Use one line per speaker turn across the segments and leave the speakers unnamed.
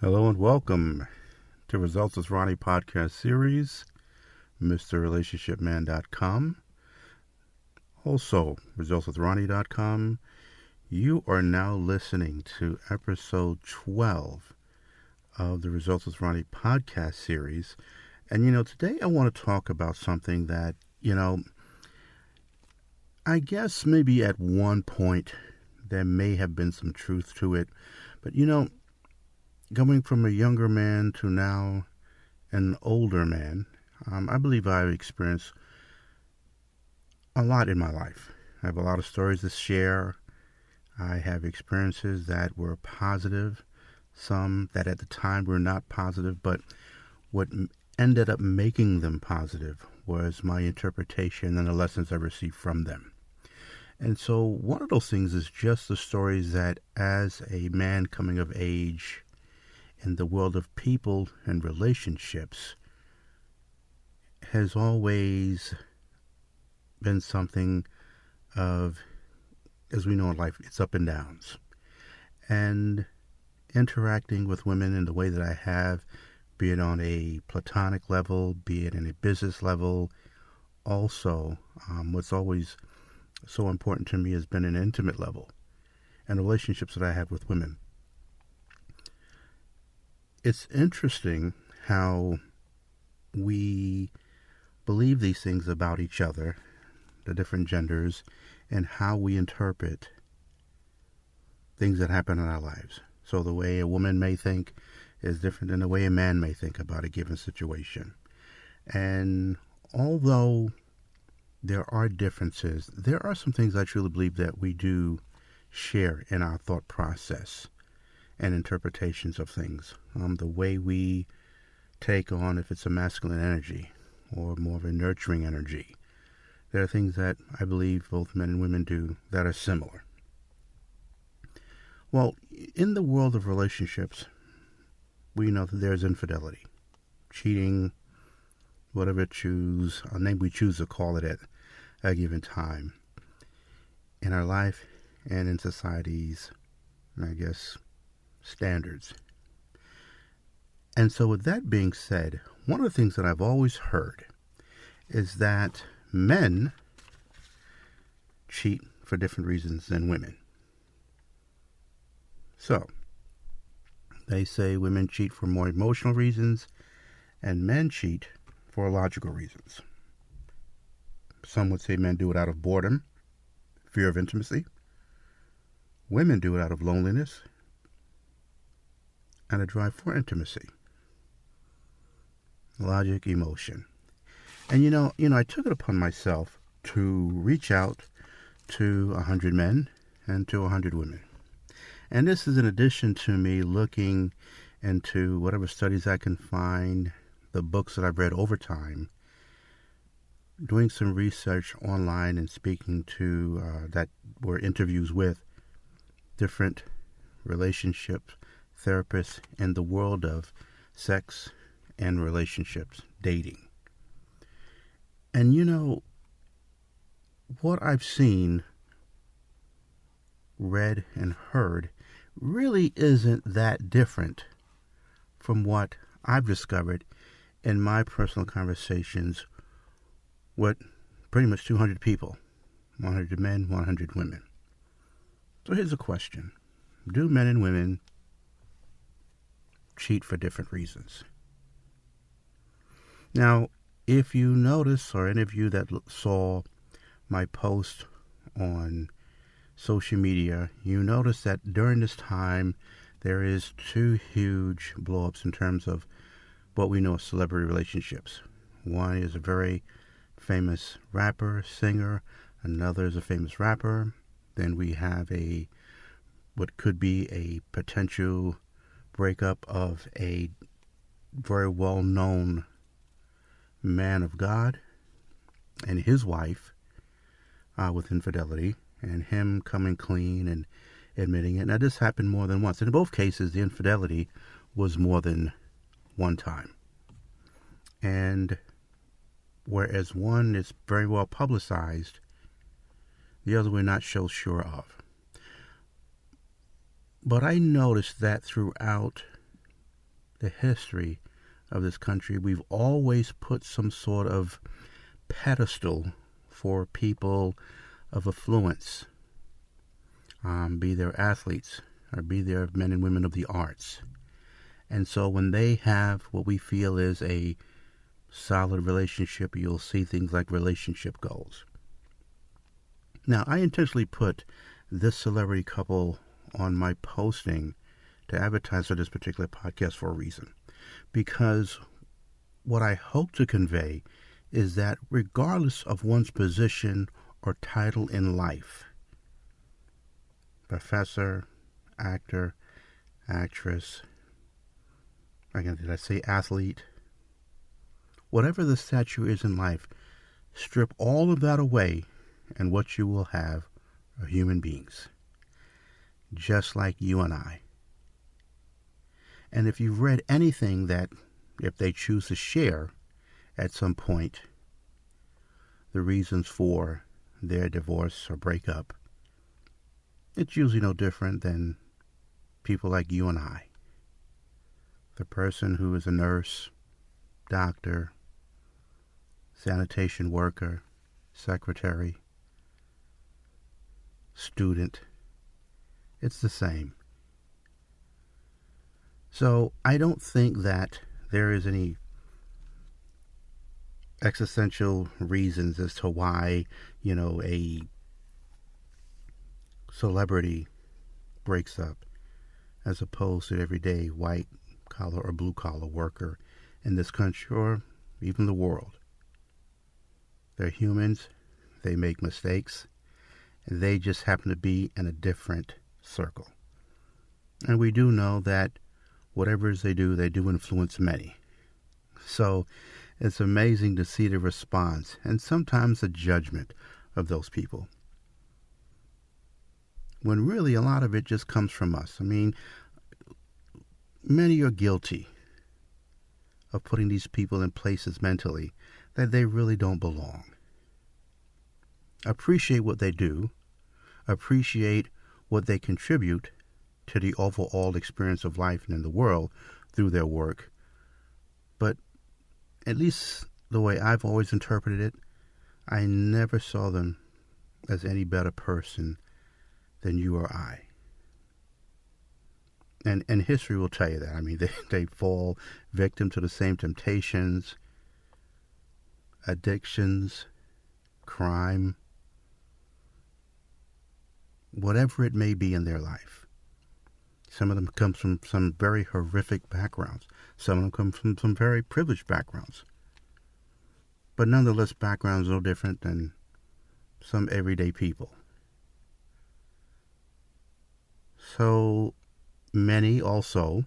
Hello and welcome to Results with Ronnie podcast series, MrRelationshipMan.com. Also, ResultsWithRonnie.com. You are now listening to episode 12 of the Results with Ronnie podcast series. And today I want to talk about something that, I guess maybe at one point there may have been some truth to it. But, going from a younger man to now an older man, I believe I've experienced a lot in my life. I have a lot of stories to share. I have experiences that were positive, some that at the time were not positive, but what ended up making them positive was my interpretation and the lessons I received from them. And so one of those things is just the stories that as a man coming of age in the world of people and relationships has always been something of, as we know in life, it's up and downs. And interacting with women in the way that I have, be it on a platonic level, be it in a business level, also what's always so important to me has been an intimate level and relationships that I have with women. It's interesting how we believe these things about each other, the different genders, and how we interpret things that happen in our lives. So the way a woman may think is different than the way a man may think about a given situation. And although there are differences, there are some things I truly believe that we do share in our thought process and interpretations of things. The way we take on if it's a masculine energy or more of a nurturing energy. There are things that I believe both men and women do that are similar. Well, in the world of relationships, we know that there's infidelity, cheating, whatever name we choose to call it at a given time in our life and in society's, I guess, standards. And so with that being said, one of the things that I've always heard is that men cheat for different reasons than women. So they say women cheat for more emotional reasons and men cheat for logical reasons. Some would say men do it out of boredom, fear of intimacy. Women do it out of loneliness and a drive for intimacy. Logic, emotion. And I took it upon myself to reach out to 100 men and to 100 women. And this is in addition to me looking into whatever studies I can find, the books that I've read over time, doing some research online and speaking to that were interviews with different relationship therapists in the world of sex and relationships, dating. And what I've seen, read, and heard really isn't that different from what I've discovered in my personal conversations with pretty much 200 people, 100 men, 100 women. So here's a question. Do men and women cheat for different reasons? Now, if you notice, or any of you that saw my post on social media, you notice that during this time there is two huge blow-ups in terms of what we know as celebrity relationships. One is a very famous rapper, singer. Another is a famous rapper. Then we have what could be a potential breakup of a very well-known man of God and his wife with infidelity, and him coming clean and admitting it. Now, this happened more than once. And in both cases, the infidelity was more than one time. And whereas one is very well publicized, the other we're not so sure of. But I noticed that throughout the history of this country, we've always put some sort of pedestal for people of affluence, be they athletes or be they men and women of the arts. And so when they have what we feel is a solid relationship, you'll see things like relationship goals. Now, I intentionally put this celebrity couple on my posting to advertise for this particular podcast for a reason. Because what I hope to convey is that regardless of one's position or title in life, professor, actor, actress, again, did I say athlete? Whatever the stature is in life, strip all of that away, and what you will have are human beings, just like you and I. And if you've read anything that, if they choose to share at some point, the reasons for their divorce or breakup, it's usually no different than people like you and I. The person who is a nurse, doctor, sanitation worker, secretary, student, it's the same. So I don't think that there is any existential reasons as to why, a celebrity breaks up as opposed to an everyday white collar or blue collar worker in this country or even the world. They're humans. They make mistakes. And they just happen to be in a different circle. And we do know that whatever they do influence many. So it's amazing to see the response and sometimes the judgment of those people, when really a lot of it just comes from us. I mean, many are guilty of putting these people in places mentally that they really don't belong. Appreciate what they do. Appreciate what they contribute to the overall experience of life and in the world through their work. But at least the way I've always interpreted it, I never saw them as any better person than you or I. And history will tell you that. I mean, they fall victim to the same temptations, addictions, crime, whatever it may be in their life. Some of them come from some very horrific backgrounds. Some of them come from some very privileged backgrounds. But nonetheless, backgrounds no different than some everyday people. So many also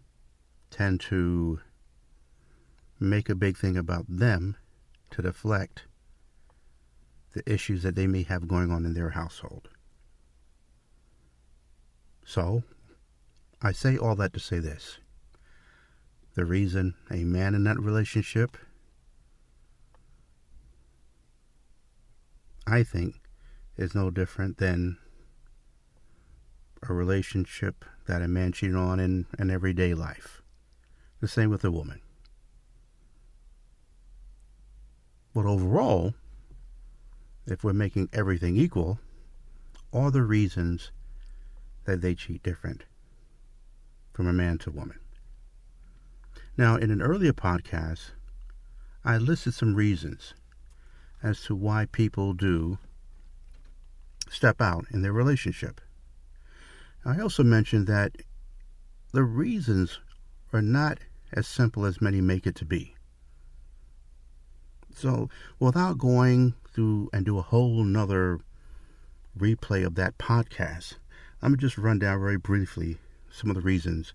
tend to make a big thing about them to deflect the issues that they may have going on in their household. So, I say all that to say this. The reason a man in that relationship, I think, is no different than a relationship that a man cheated on in an everyday life. The same with a woman. But overall, if we're making everything equal, are the reasons that they cheat different from a man to woman? Now, in an earlier podcast, I listed some reasons as to why people do step out in their relationship. I also mentioned that the reasons are not as simple as many make it to be. So, without going through and do a whole nother replay of that podcast, I'm going to just run down very briefly some of the reasons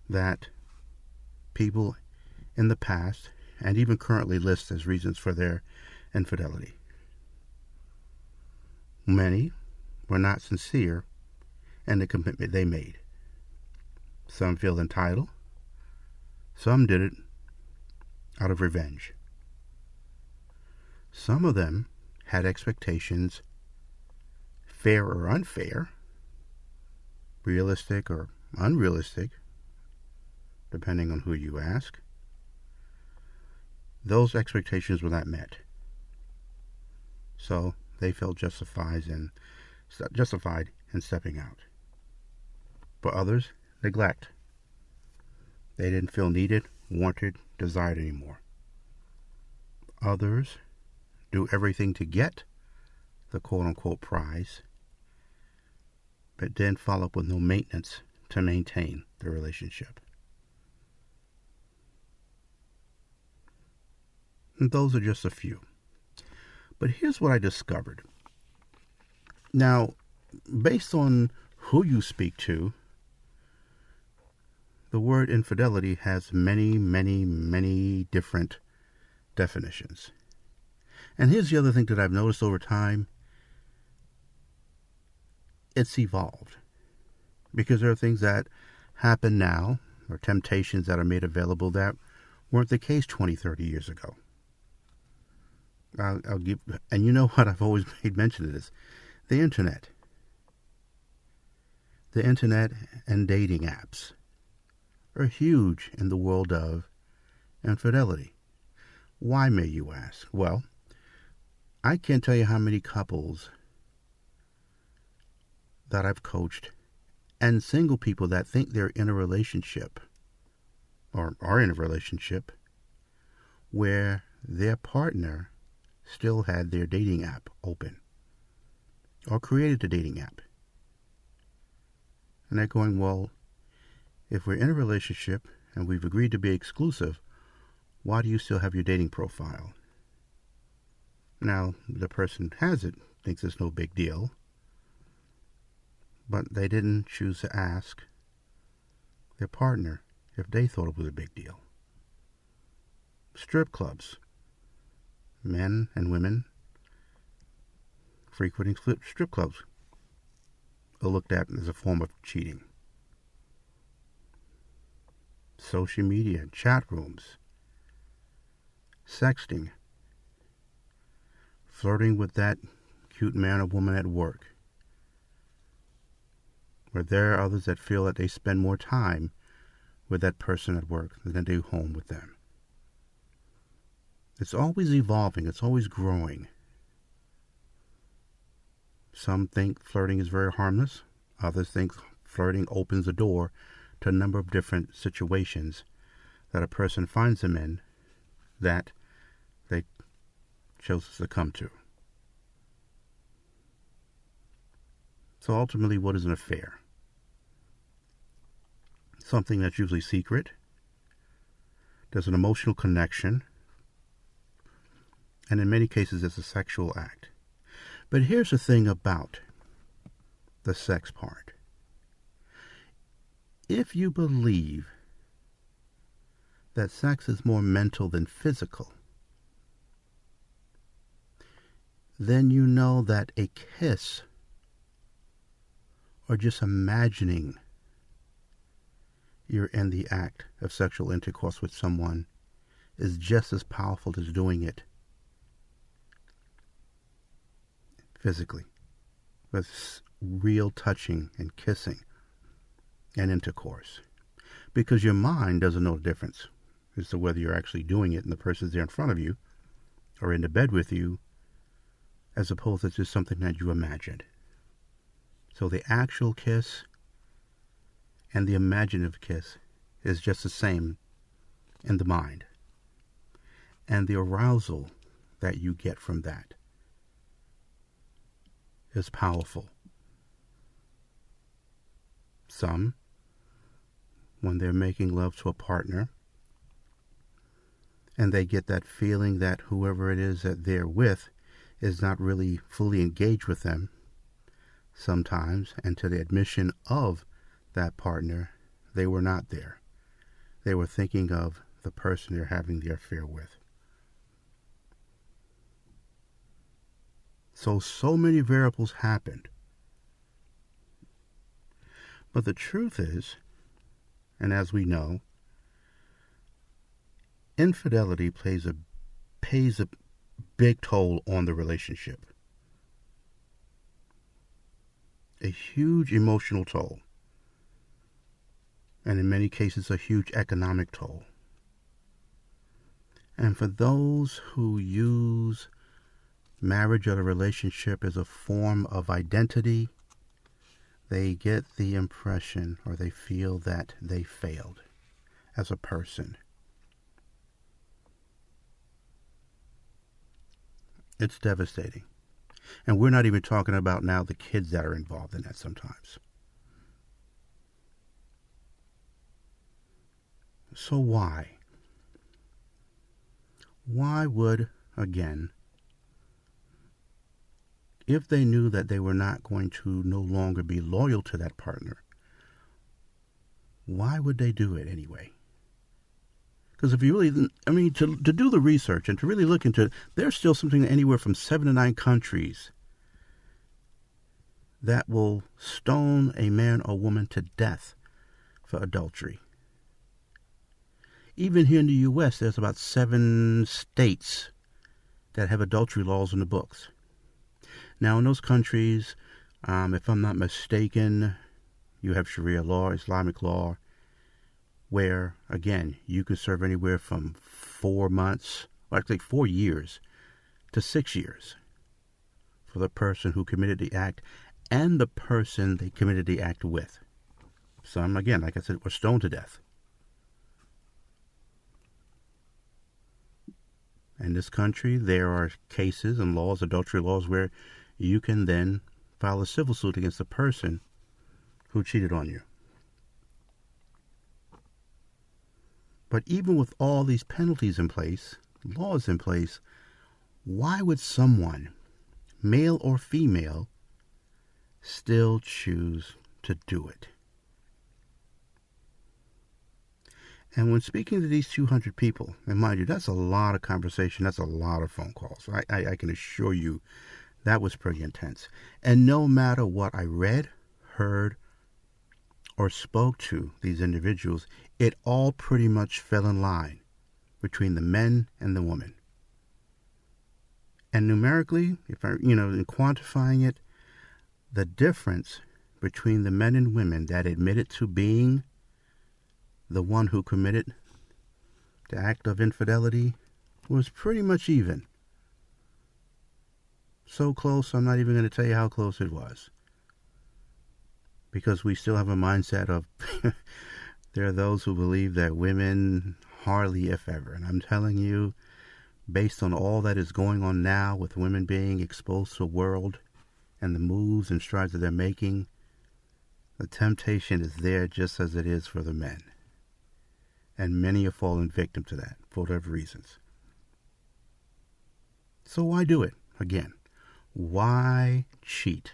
that people in the past and even currently list as reasons for their infidelity. Many were not sincere in the commitment they made. Some feel entitled. Some did it out of revenge. Some of them had expectations, fair or unfair, realistic or unrealistic, depending on who you ask. Those expectations were not met. So they felt justified in stepping out. For others, neglect. They didn't feel needed, wanted, desired anymore. Others do everything to get the quote-unquote prize, but then follow up with no maintenance to maintain the relationship. And those are just a few. But here's what I discovered. Now, based on who you speak to, the word infidelity has many, many, many different definitions. And here's the other thing that I've noticed over time. It's evolved. Because there are things that happen now, or temptations that are made available that weren't the case 20, 30 years ago. I'll give, and you know what, I've always made mention of this. The internet. The internet and dating apps are huge in the world of infidelity. Why, may you ask? Well, I can't tell you how many couples that I've coached and single people that think they're in a relationship or are in a relationship where their partner still had their dating app open or created the dating app. And they're going, well, if we're in a relationship and we've agreed to be exclusive, why do you still have your dating profile? Now, the person has it, thinks it's no big deal, but they didn't choose to ask their partner if they thought it was a big deal. Strip clubs. Men and women frequenting strip clubs are looked at as a form of cheating. Social media, chat rooms, sexting, flirting with that cute man or woman at work, where there are others that feel that they spend more time with that person at work than they do home with them. It's always evolving. It's always growing. Some think flirting is very harmless. Others think flirting opens the door to a number of different situations that a person finds them in that they chose to succumb to. So ultimately, what is an affair? Something that's usually secret. There's an emotional connection. And in many cases, it's a sexual act. But here's the thing about the sex part. If you believe that sex is more mental than physical, then you know that a kiss or just imagining you're in the act of sexual intercourse with someone is just as powerful as doing it physically, with real touching and kissing and intercourse. Because your mind doesn't know the difference as to whether you're actually doing it and the person's there in front of you or in the bed with you, as opposed to just something that you imagined. So the actual kiss and the imaginative kiss is just the same in the mind. And the arousal that you get from that is powerful. Some, when they're making love to a partner and they get that feeling that whoever it is that they're with is not really fully engaged with them, sometimes, and to the admission of that partner, they were not there. They were thinking of the person they're having the affair with. So many variables happened. But the truth is, and as we know, infidelity pays a big toll on the relationship. A huge emotional toll. and in many cases a huge economic toll. And for those who use marriage or a relationship as a form of identity, they get the impression or they feel that they failed as a person. It's devastating. And we're not even talking about now the kids that are involved in that sometimes. So why? Why would, again, if they knew that they were not going to no longer be loyal to that partner, why would they do it anyway? Because if you really, to do the research and to really look into it, there's still something anywhere from 7 to 9 countries that will stone a man or woman to death for adultery. Even here in the U.S., there's about 7 states that have adultery laws in the books. Now, in those countries, if I'm not mistaken, you have Sharia law, Islamic law, where, again, you can serve anywhere from 4 months, or actually 4 years, to 6 years for the person who committed the act and the person they committed the act with. Some, again, like I said, were stoned to death. In this country, there are cases and laws, adultery laws, where you can then file a civil suit against the person who cheated on you. But even with all these penalties in place, laws in place, why would someone, male or female, still choose to do it? And when speaking to these 200 people, and mind you, that's a lot of conversation, that's a lot of phone calls. I can assure you that was pretty intense. And no matter what I read, heard, or spoke to these individuals, it all pretty much fell in line between the men and the women. And numerically, in quantifying it, the difference between the men and women that admitted to being the one who committed the act of infidelity was pretty much even. So close, I'm not even going to tell you how close it was. Because we still have a mindset of there are those who believe that women hardly, if ever. And I'm telling you, based on all that is going on now with women being exposed to the world and the moves and strides that they're making, the temptation is there just as it is for the men. And many have fallen victim to that for whatever reasons. So why do it? Again, why cheat?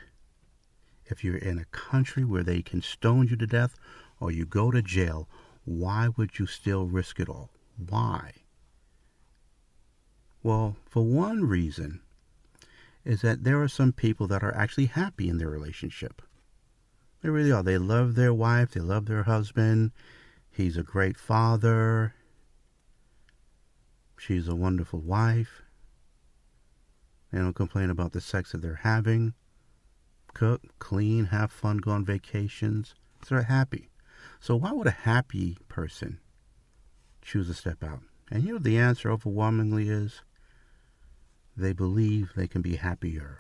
If you're in a country where they can stone you to death or you go to jail, why would you still risk it all? Why? Well, for one reason is that there are some people that are actually happy in their relationship. They really are. They love their wife. They love their husband. He's a great father. She's a wonderful wife. They don't complain about the sex that they're having. Cook, clean, have fun, go on vacations. So they're happy. So why would a happy person choose to step out? And the answer overwhelmingly is they believe they can be happier.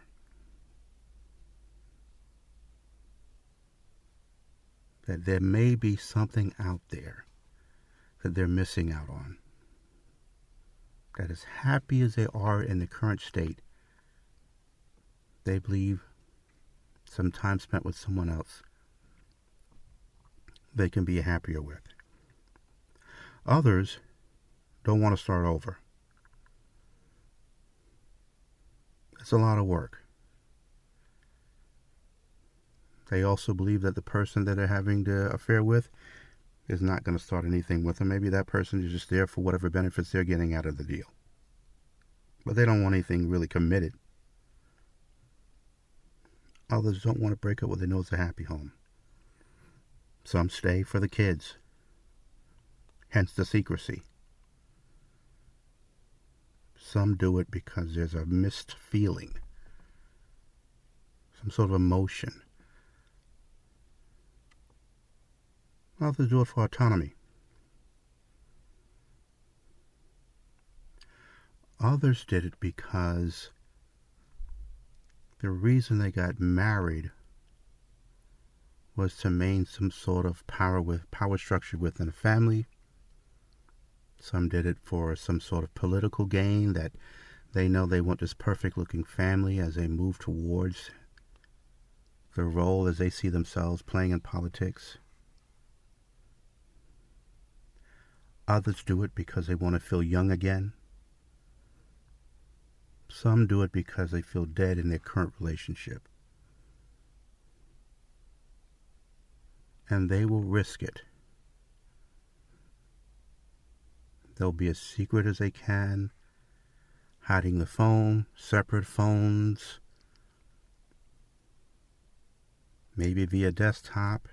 That there may be something out there that they're missing out on. That as happy as they are in the current state, they believe some time spent with someone else they can be happier with. Others don't want to start over. It's a lot of work. They also believe that the person that they're having the affair with is not going to start anything with them. Maybe that person is just there for whatever benefits they're getting out of the deal. But they don't want anything really committed. Others don't want to break up what they know is a happy home. Some stay for the kids. Hence the secrecy. Some do it because there's a missed feeling. Some sort of emotion. Others do it for autonomy. Others did it because the reason they got married was to maintain some sort of power structure within a family. Some did it for some sort of political gain, that they know they want this perfect looking family as they move towards the role as they see themselves playing in politics. Others do it because they want to feel young again. Some do it because they feel dead in their current relationship. And they will risk it. They'll be as secret as they can, hiding the phone, separate phones, maybe via desktop,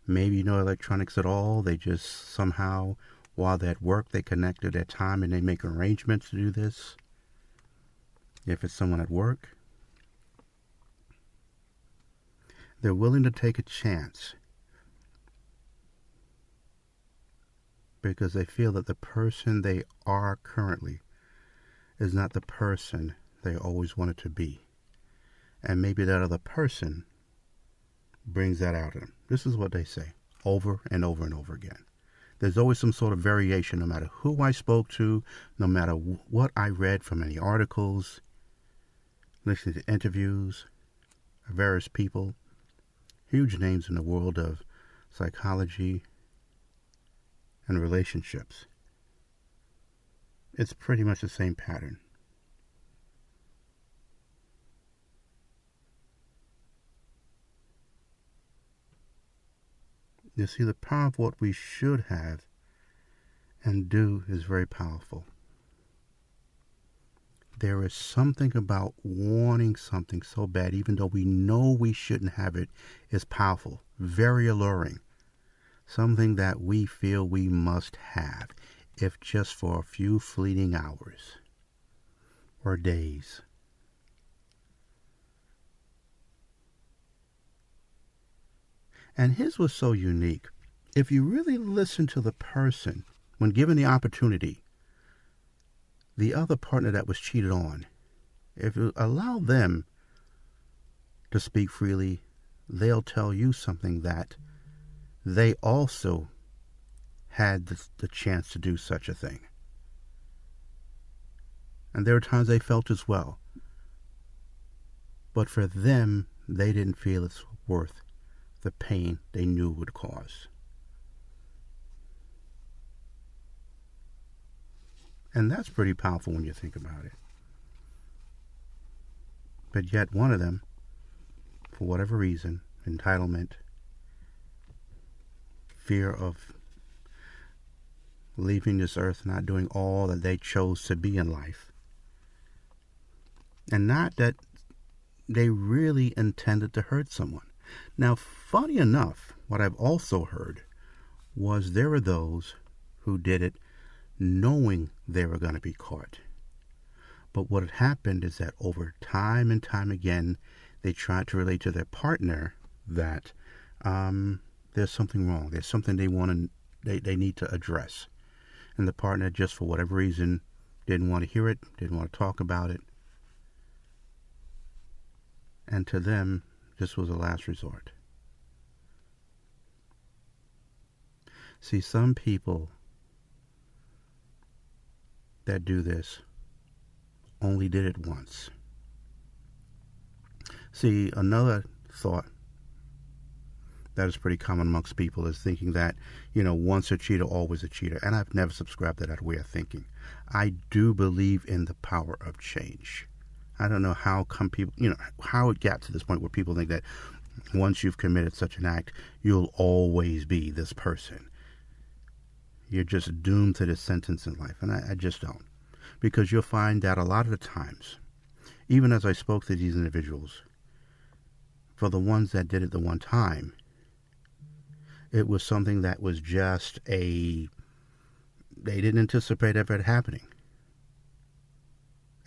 maybe no electronics at all. They just somehow, while they're at work, they connect to their time and they make arrangements to do this. If it's someone at work, they're willing to take a chance because they feel that the person they are currently is not the person they always wanted to be. And maybe that other person brings that out of them. This is what they say over and over and over again. There's always some sort of variation, no matter who I spoke to, no matter what I read from any articles, listening to interviews of various people, huge names in the world of psychology and relationships. It's pretty much the same pattern. You see, the power of what we should have and do is very powerful. There is something about wanting something so bad, even though we know we shouldn't have it, is powerful, very alluring. Something that we feel we must have, if just for a few fleeting hours or days. And his was so unique. If you really listen to the person, when given the opportunity, the other partner that was cheated on, if you allow them to speak freely, they'll tell you something that they also had the chance to do such a thing. And there were times they felt as well. But for them, they didn't feel it's worth the pain they knew it would cause. And that's pretty powerful when you think about it. But yet one of them, for whatever reason, entitlement, fear of leaving this earth, not doing all that they chose to be in life, and not that they really intended to hurt someone. Now, funny enough, what I've also heard was there were those who did it knowing they were going to be caught. But what had happened is that over time and time again, they tried to relate to their partner that there's something wrong. There's something they need to address. And the partner, just for whatever reason, didn't want to hear it, didn't want to talk about it. And to them, this was a last resort. See, some people that do this only did it once. See, another thought that is pretty common amongst people is thinking that, once a cheater, always a cheater. And I've never subscribed to that way of thinking. I do believe in the power of change. I don't know how come people, how it got to this point where people think that once you've committed such an act, you'll always be this person. You're just doomed to this sentence in life. And I just don't. Because you'll find that a lot of the times, even as I spoke to these individuals, for the ones that did it the one time, it was something that was just they didn't anticipate ever happening.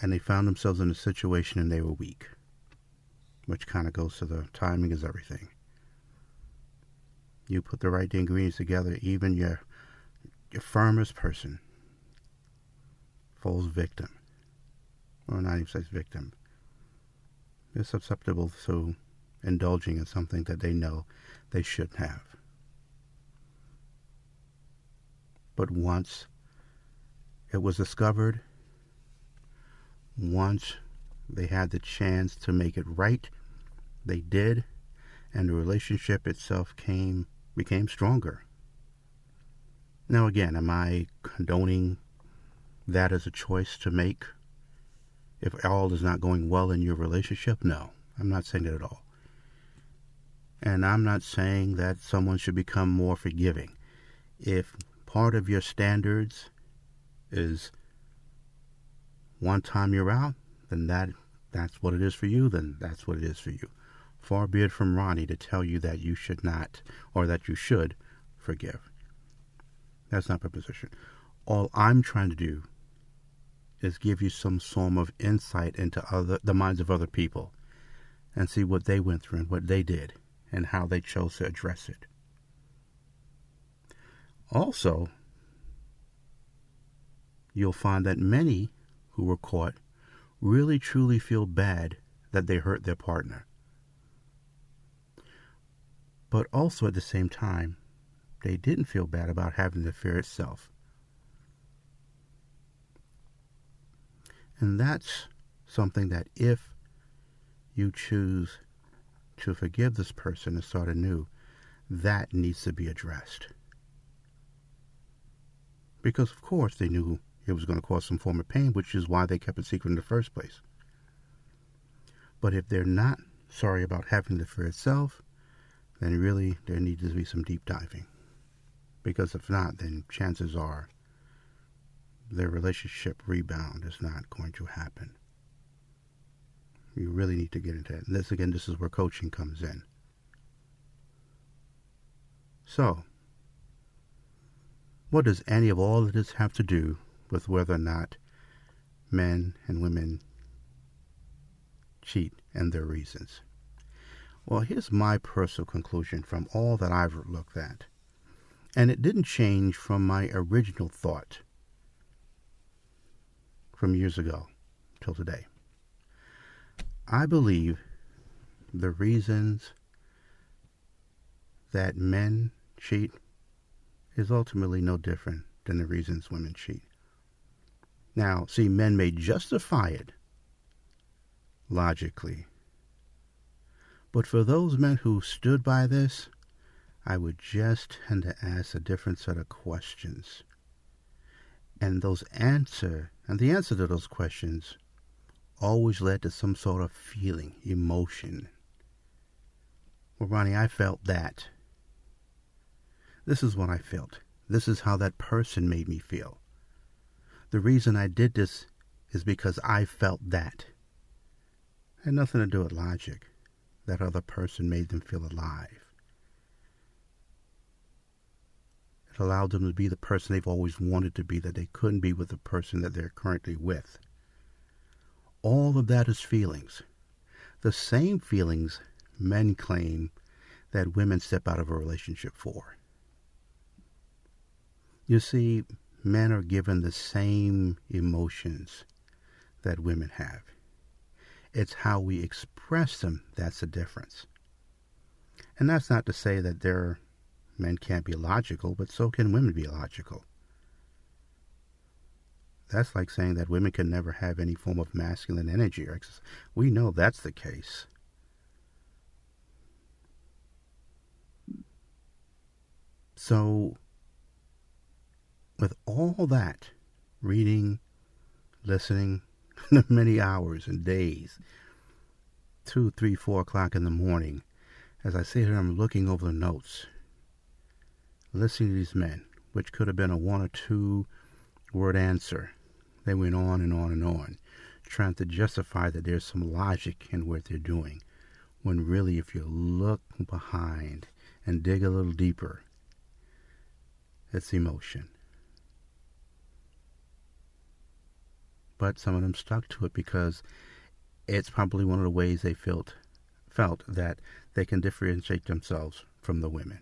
And they found themselves in a situation and they were weak. Which kind of goes to the timing is everything. You put the right ingredients together, even your firmest person falls victim. Or not even such victim. They're susceptible to indulging in something that they know they shouldn't have. But once it was discovered, once they had the chance to make it right, they did, and the relationship itself became stronger. Now again, am I condoning that as a choice to make if all is not going well in your relationship? No, I'm not saying that at all. And I'm not saying that someone should become more forgiving. If part of your standards is one time you're out, then that's what it is for you, then that's what it is for you. Far be it from Ronnie to tell you that you should not, or that you should forgive. That's not my position. All I'm trying to do is give you some form of insight into the minds of other people and see what they went through and what they did and how they chose to address it. Also, you'll find that many who were caught really truly feel bad that they hurt their partner. But also at the same time, they didn't feel bad about having the affair itself. And that's something that if you choose to forgive this person and start anew, that needs to be addressed. Because of course they knew it was going to cause some form of pain, which is why they kept it secret in the first place. But if they're not sorry about having the affair itself, then really there needs to be some deep diving. Because if not, then chances are their relationship rebound is not going to happen. You really need to get into it. And this is where coaching comes in. So, what does any of all of this have to do with whether or not men and women cheat and their reasons? Well, here's my personal conclusion from all that I've looked at. And it didn't change from my original thought from years ago till today. I believe the reasons that men cheat is ultimately no different than the reasons women cheat. Now, see, men may justify it logically, but for those men who stood by this, I would just tend to ask a different set of questions. And the answer to those questions always led to some sort of feeling, emotion. Well, Ronnie, I felt that. This is what I felt. This is how that person made me feel. The reason I did this is because I felt that. It had nothing to do with logic. That other person made them feel alive. It allowed them to be the person they've always wanted to be, that they couldn't be with the person that they're currently with. All of that is feelings. The same feelings men claim that women step out of a relationship for. You see, men are given the same emotions that women have. It's how we express them that's the difference. And that's not to say that men can't be logical, but so can women be logical. That's like saying that women can never have any form of masculine energy. We know that's the case. So, with all that, reading, listening, many hours and days, 2, 3, 4 o'clock in the morning, as I sit here, I'm looking over the notes, listening to these men, which could have been a 1 or 2 word answer. They went on and on and on, trying to justify that there's some logic in what they're doing, when really, if you look behind and dig a little deeper, it's emotion. But some of them stuck to it because it's probably one of the ways they felt that they can differentiate themselves from the women.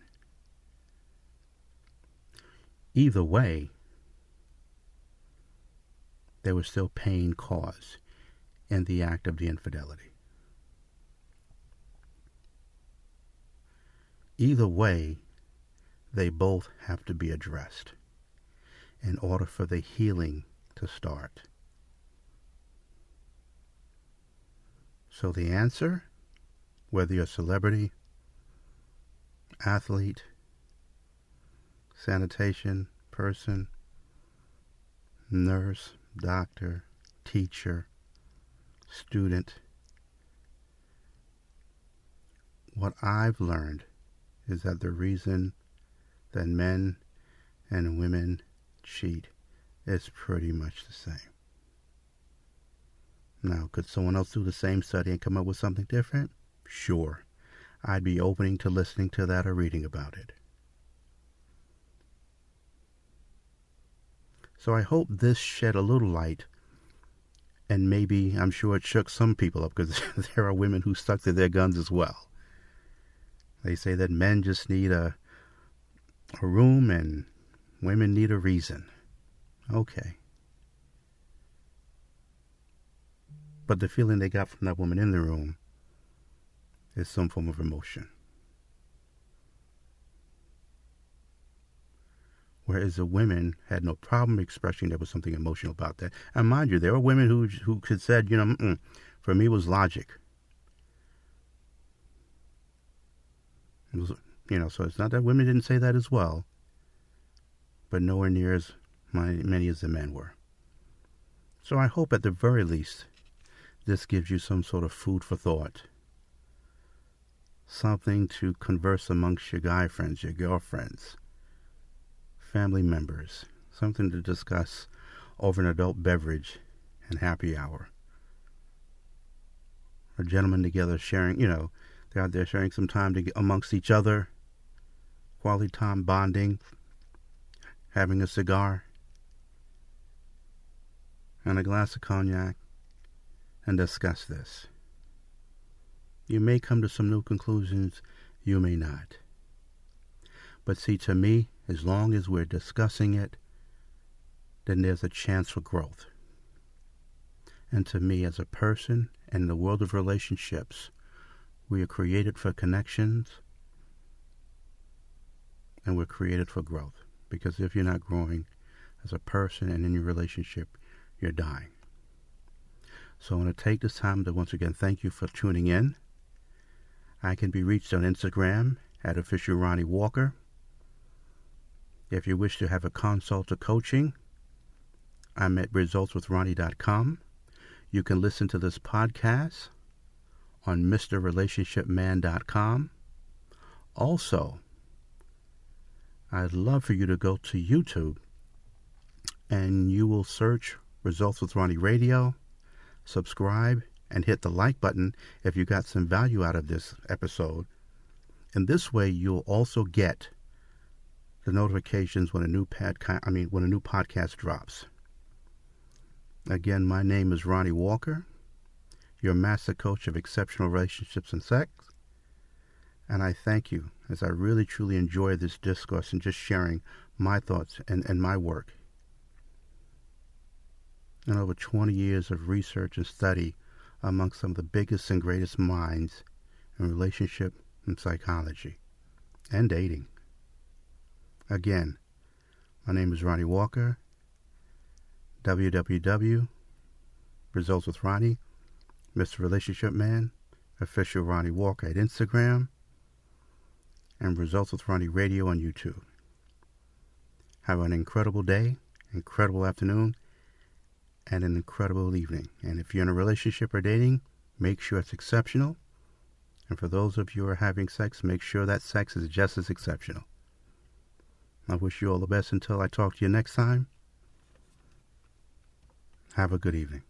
Either way, there was still pain caused in the act of the infidelity. Either way, they both have to be addressed in order for the healing to start. So the answer, whether you're a celebrity, athlete, sanitation person, nurse, doctor, teacher, student, what I've learned is that the reason that men and women cheat is pretty much the same. Now, could someone else do the same study and come up with something different? Sure. I'd be open to listening to that or reading about it. So I hope this shed a little light, and maybe, I'm sure it shook some people up, because there are women who stuck to their guns as well. They say that men just need a room and women need a reason. Okay. But the feeling they got from that woman in the room is some form of emotion. Whereas the women had no problem expressing there was something emotional about that. And mind you, there were women who could said, for me it was logic. It was, so it's not that women didn't say that as well, but nowhere near as many as the men were. So I hope at the very least this gives you some sort of food for thought. Something to converse amongst your guy friends, your girlfriends, family members. Something to discuss over an adult beverage and happy hour. Or gentlemen together sharing, they're out there sharing some time amongst each other. Quality time bonding. Having a cigar. And a glass of cognac. And discuss this. You may come to some new conclusions, you may not. But see, to me, as long as we're discussing it, then there's a chance for growth. And to me, as a person in the world of relationships, we are created for connections and we're created for growth. Because if you're not growing as a person and in your relationship, you're dying. So I want to take this time to once again thank you for tuning in. I can be reached on Instagram at official Ronnie Walker. If you wish to have a consult or coaching, I'm at resultswithronnie.com. You can listen to this podcast on MrRelationshipMan.com. Also, I'd love for you to go to YouTube and you will search Results with Ronnie Radio. Subscribe and hit the like button if you got some value out of this episode. And this way you'll also get the notifications when a new podcast drops. Again, my name is Ronnie Walker, your master coach of exceptional relationships and sex. And I thank you as I really truly enjoy this discourse and just sharing my thoughts and my work. And over 20 years of research and study among some of the biggest and greatest minds in relationship and psychology and dating. Again, my name is Ronnie Walker. www. Results with Ronnie, Mr. Relationship Man, official Ronnie Walker at Instagram, and Results with Ronnie Radio on YouTube. Have an incredible day, incredible afternoon, and an incredible evening. And if you're in a relationship or dating, make sure it's exceptional. And for those of you who are having sex, make sure that sex is just as exceptional. I wish you all the best until I talk to you next time. Have a good evening.